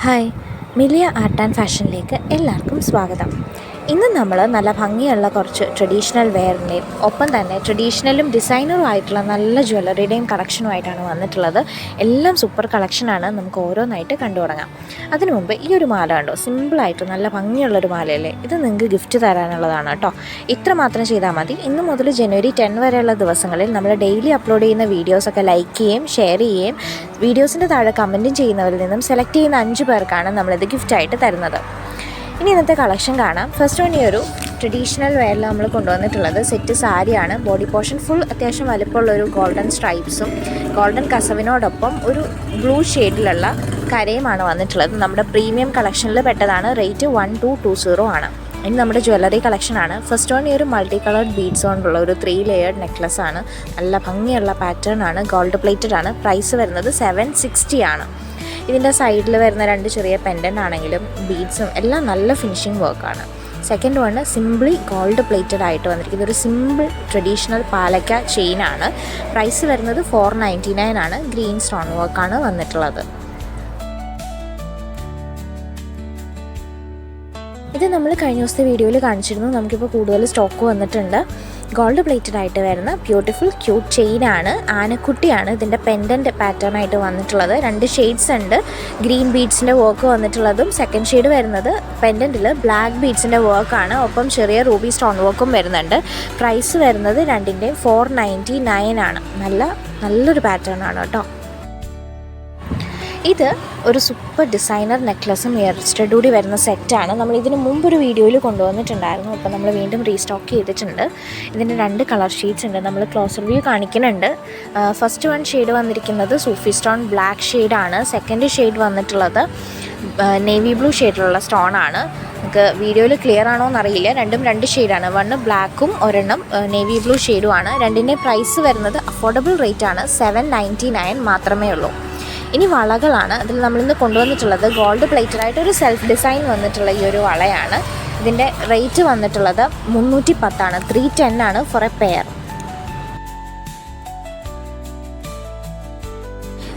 Hi, Millia art and ഫാഷനിലേക്ക് എല്ലാവർക്കും സ്വാഗതം. ഇന്ന് നമ്മൾ നല്ല ഭംഗിയുള്ള കുറച്ച് ട്രഡീഷണൽ വെയറിൻ്റെയും ഒപ്പം തന്നെ ട്രഡീഷണലും ഡിസൈനറും ആയിട്ടുള്ള നല്ല ജ്വല്ലറിയുടെയും കളക്ഷനുമായിട്ടാണ് വന്നിട്ടുള്ളത്. എല്ലാം സൂപ്പർ കളക്ഷനാണ്. നമുക്ക് ഓരോന്നായിട്ട് കണ്ടു തുടങ്ങാം. അതിനു മുമ്പ് ഈ ഒരു മാല കണ്ടോ, സിമ്പിളായിട്ട് നല്ല ഭംഗിയുള്ളൊരു മാലയല്ലേ. ഇത് നിങ്ങൾക്ക് ഗിഫ്റ്റ് തരാനുള്ളതാണ് കേട്ടോ. ഇത്ര മാത്രം ചെയ്താൽ മതി. ഇന്ന് മുതൽ ജനുവരി 10 വരെയുള്ള ദിവസങ്ങളിൽ നമ്മൾ ഡെയിലി അപ്ലോഡ് ചെയ്യുന്ന വീഡിയോസൊക്കെ ലൈക്ക് ചെയ്യുകയും ഷെയർ ചെയ്യുകയും വീഡിയോസിൻ്റെ താഴെ കമൻറ്റും ചെയ്യുന്നവരിൽ നിന്നും സെലക്ട് ചെയ്യുന്ന 5 പേർക്കാണ് നമ്മളിത് ഗിഫ്റ്റായിട്ട് തരുന്നത്. ഇനി ഇന്നത്തെ കളക്ഷൻ കാണാം. ഫസ്റ്റ് വൺ, ഈ ഒരു ട്രഡീഷണൽ വെയറിൽ നമ്മൾ കൊണ്ടുവന്നിട്ടുള്ളത് സെറ്റ് സാരിയാണ്. ബോഡി പോർഷൻ ഫുൾ അത്യാവശ്യം വലുപ്പമുള്ളൊരു ഗോൾഡൻ സ്ട്രൈപ്സും ഗോൾഡൻ കസവിനോടൊപ്പം ഒരു ബ്ലൂ ഷെയ്ഡിലുള്ള കരയുമാണ് വന്നിട്ടുള്ളത്. നമ്മുടെ പ്രീമിയം കളക്ഷനിൽ പെട്ടതാണ്. റേറ്റ് 1220 ആണ്. ഇനി നമ്മുടെ ജ്വല്ലറി കളക്ഷനാണ്. ഫസ്റ്റ് വൺ, ഈ ഒരു മൾട്ടി കളേർഡ് ബീഡ്സ് കൊണ്ടുള്ള ഒരു 3 ലെയേർഡ് നെക്ലസ് ആണ്. നല്ല ഭംഗിയുള്ള പാറ്റേൺ ആണ്. ഗോൾഡ് പ്ലേറ്റഡ് ആണ്. പ്രൈസ് വരുന്നത് 760 ആണ്. ഇതിൻ്റെ സൈഡിൽ വരുന്ന 2 ചെറിയ പെൻഡൻ്റ് ആണെങ്കിലും ബീഡ്സും എല്ലാം നല്ല ഫിനിഷിംഗ് വർക്കാണ്. Second one simply gold plated ആയിട്ട് വന്നിരിക്കുന്നത് ഒരു സിമ്പിൾ ട്രഡീഷണൽ പാലക്ക ചെയിനാണ്. പ്രൈസ് വരുന്നത് 499 ആണ്. ഗ്രീൻ സ്റ്റോൺ വർക്കാണ് വന്നിട്ടുള്ളത്. ഇത് നമ്മൾ കഴിഞ്ഞ ദിവസത്തെ വീഡിയോയിൽ കാണിച്ചിരുന്നു. നമുക്കിപ്പോൾ കൂടുതൽ സ്റ്റോക്ക് വന്നിട്ടുണ്ട്. ഗോൾഡ് പ്ലേറ്റഡ് ആയിട്ട് വരുന്ന ബ്യൂട്ടിഫുൾ ക്യൂട്ട് ചെയിനാണ്. ആനക്കുട്ടിയാണ് ഇതിൻ്റെ പെൻഡൻറ്റ് പാറ്റേൺ ആയിട്ട് വന്നിട്ടുള്ളത്. 2 ഷെയ്ഡ്സ് ഉണ്ട്. ഗ്രീൻ ബീഡ്സിൻ്റെ വർക്ക് വന്നിട്ടുള്ളതും സെക്കൻഡ് ഷെയ്ഡ് വരുന്നത് പെൻഡൻറ്റിൽ ബ്ലാക്ക് ബീഡ്സിൻ്റെ വർക്കാണ്. ഒപ്പം ചെറിയ റൂബി സ്റ്റോൺ വർക്കും വരുന്നുണ്ട്. പ്രൈസ് വരുന്നത് രണ്ടിൻ്റെയും 499 ആണ്. നല്ലൊരു പാറ്റേൺ ആണ് കേട്ടോ. ഇത് ഒരു സൂപ്പർ ഡിസൈനർ നെക്ലസും ഇയർ സ്റ്റഡ് കൂടി വരുന്ന സെറ്റാണ്. നമ്മൾ ഇതിന് മുമ്പൊരു വീഡിയോയിൽ കൊണ്ടുവന്നിട്ടുണ്ടായിരുന്നു. അപ്പോൾ നമ്മൾ വീണ്ടും റീസ്റ്റോക്ക് ചെയ്തിട്ടുണ്ട്. ഇതിൻ്റെ 2 കളർ ഷെയ്ഡ്സ് ഉണ്ട്. നമ്മൾ ക്ലോസ് റിവ്യൂ കാണിക്കുന്നുണ്ട്. ഫസ്റ്റ് വൺ ഷെയ്ഡ് വന്നിരിക്കുന്നത് സൂഫി സ്റ്റോൺ ബ്ലാക്ക് ഷെയ്ഡാണ്. സെക്കൻഡ് ഷെയ്ഡ് വന്നിട്ടുള്ളത് നേവി ബ്ലൂ ഷെയ്ഡിലുള്ള സ്റ്റോൺ ആണ്. നമുക്ക് വീഡിയോയിൽ ക്ലിയർ ആണോ എന്നറിയില്ല. രണ്ടും 2 ഷെയ്ഡാണ്. വണ്ണ് ബ്ലാക്കും ഒരെണ്ണം നേവി ബ്ലൂ ഷെയ്ഡുമാണ്. രണ്ടിൻ്റെ പ്രൈസ് വരുന്നത് അഫോർഡബിൾ റേറ്റ് ആണ്. 799 മാത്രമേ ഉള്ളൂ. ഇനി വളകളാണ്. അതിൽ നമ്മളിന്ന് കൊണ്ടുവന്നിട്ടുള്ളത് ഗോൾഡ് പ്ലേറ്റഡായിട്ട് ഒരു സെൽഫ് ഡിസൈൻ വന്നിട്ടുള്ള ഈ ഒരു വളയാണ്. ഇതിൻ്റെ റേറ്റ് വന്നിട്ടുള്ളത് 310 ആണ്. 310 ആണ് ഫോർ എ പെയർ.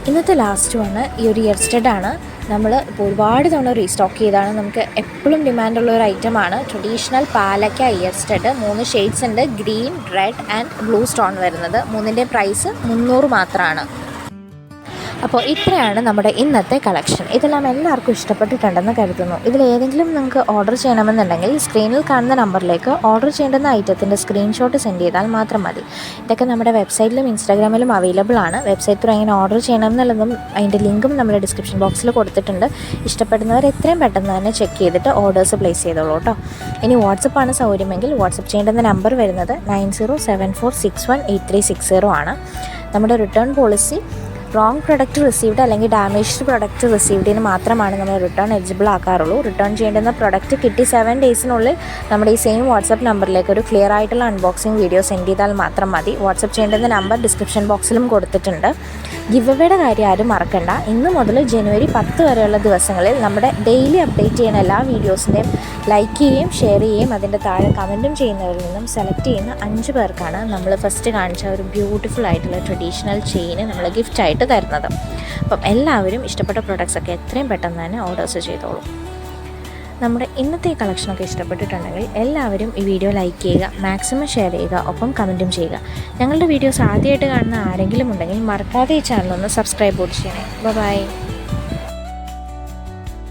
ഇന്നത്തെ ലാസ്റ്റ് വണ് ഈ ഒരു ഇയർ സ്റ്റഡ് ആണ്. നമ്മൾ ഒരുപാട് തവണ റീസ്റ്റോക്ക് ചെയ്താണ്. നമുക്ക് എപ്പോഴും ഡിമാൻഡുള്ള ഒരു ഐറ്റമാണ്. ട്രഡീഷണൽ പാലക്ക ഇയർ സ്റ്റഡ്. 3 ഷെയ്ഡ്സ് ഉണ്ട്. Green, red and blue stone വരുന്നത്. 3ൻ്റെ പ്രൈസ് 300 മാത്രമാണ്. അപ്പോൾ ഇത്രയാണ് നമ്മുടെ ഇന്നത്തെ കളക്ഷൻ. ഇതെല്ലാം എല്ലാവർക്കും ഇഷ്ടപ്പെട്ടിട്ടുണ്ടെന്ന് കരുതുന്നു. ഇതിലേതെങ്കിലും നിങ്ങൾക്ക് ഓർഡർ ചെയ്യണമെന്നുണ്ടെങ്കിൽ സ്ക്രീനിൽ കാണുന്ന നമ്പറിലേക്ക് ഓർഡർ ചെയ്യേണ്ടുന്ന ഐറ്റത്തിൻ്റെ സ്ക്രീൻഷോട്ട് സെൻഡ് ചെയ്താൽ മാത്രം മതി. ഇതൊക്കെ നമ്മുടെ വെബ്സൈറ്റിലും ഇൻസ്റ്റാഗ്രാമിലും അവൈലബിൾ ആണ്. വെബ്സൈറ്റ് ത്രൂ എങ്ങനെ ഓർഡർ ചെയ്യണമെന്നുള്ളതും അതിൻ്റെ ലിങ്കും നമ്മുടെ ഡിസ്ക്രിപ്ഷൻ ബോക്സിൽ കൊടുത്തിട്ടുണ്ട്. ഇഷ്ടപ്പെടുന്നവർ എത്രയും പെട്ടെന്ന് തന്നെ ചെക്ക് ചെയ്തിട്ട് ഓർഡേഴ്സ് പ്ലേസ് ചെയ്തോളൂ കേട്ടോ. ഇനി വാട്സപ്പാണ് സൗകര്യമെങ്കിൽ വാട്സപ്പ് ചെയ്യേണ്ടുന്ന നമ്പർ വരുന്നത് 9074618360 ആണ്. നമ്മുടെ return policy wrong product received അല്ലെങ്കിൽ ഡാമേജ്ഡ് പ്രൊഡക്റ്റ് റിസീവ്ഡിന് മാത്രമാണ് നമ്മൾ റിട്ടേൺ എലിജിബിൾ ആക്കാറുള്ളൂ. റിട്ടേൺ ചെയ്യേണ്ടുന്ന പ്രൊഡക്റ്റ് കിട്ടി 7 ഡേയ്സിനുള്ളിൽ നമ്മുടെ ഈ സെയിം വാട്സപ്പ് നമ്പറിലേക്ക് ഒരു ക്ലിയർ ആയിട്ടുള്ള അൺബോക്സിംഗ് വീഡിയോ സെൻഡ് ചെയ്താൽ മാത്രം മതി. വാട്സപ്പ് ചെയ്യേണ്ടുന്ന നമ്പർ ഡിസ്ക്രിപ്ഷൻ ബോക്സിലും കൊടുത്തിട്ടുണ്ട്. ഗിവ് അവയുടെ കാര്യം ആരും മറക്കണ്ട. ഇന്ന് മുതൽ ജനുവരി 10 വരെയുള്ള ദിവസങ്ങളിൽ നമ്മുടെ ഡെയിലി അപ്ഡേറ്റ് ചെയ്യുന്ന എല്ലാ വീഡിയോസിൻ്റെയും ലൈക്ക് ചെയ്യുകയും ഷെയർ ചെയ്യുകയും അതിൻ്റെ താഴെ കമൻറ്റും ചെയ്യുന്നവരിൽ നിന്നും സെലക്ട് ചെയ്യുന്ന 5 പേർക്കാണ് നമ്മൾ ഫസ്റ്റ് കാണിച്ച ഒരു ബ്യൂട്ടിഫുൾ ആയിട്ടുള്ള ട്രഡീഷണൽ ചെയിന് നമ്മൾ ഗിഫ്റ്റായിട്ട് തരുന്നത്. അപ്പം എല്ലാവരും ഇഷ്ടപ്പെട്ട പ്രൊഡക്ട്സൊക്കെ എത്രയും പെട്ടെന്ന് തന്നെ ഓർഡേഴ്സ് ചെയ്തോളൂ. നമ്മുടെ ഇന്നത്തെ ഈ കളക്ഷനൊക്കെ ഇഷ്ടപ്പെട്ടിട്ടുണ്ടെങ്കിൽ എല്ലാവരും ഈ വീഡിയോ ലൈക്ക് ചെയ്യുക, മാക്സിമം ഷെയർ ചെയ്യുക, ഒപ്പം കമൻറ്റും ചെയ്യുക. ഞങ്ങളുടെ വീഡിയോസ് ആദ്യമായിട്ട് കാണുന്ന ആരെങ്കിലും ഉണ്ടെങ്കിൽ മറക്കാതെ ഈ ചാനലൊന്ന് സബ്സ്ക്രൈബ് ചെയ്യണേ. ബൈ.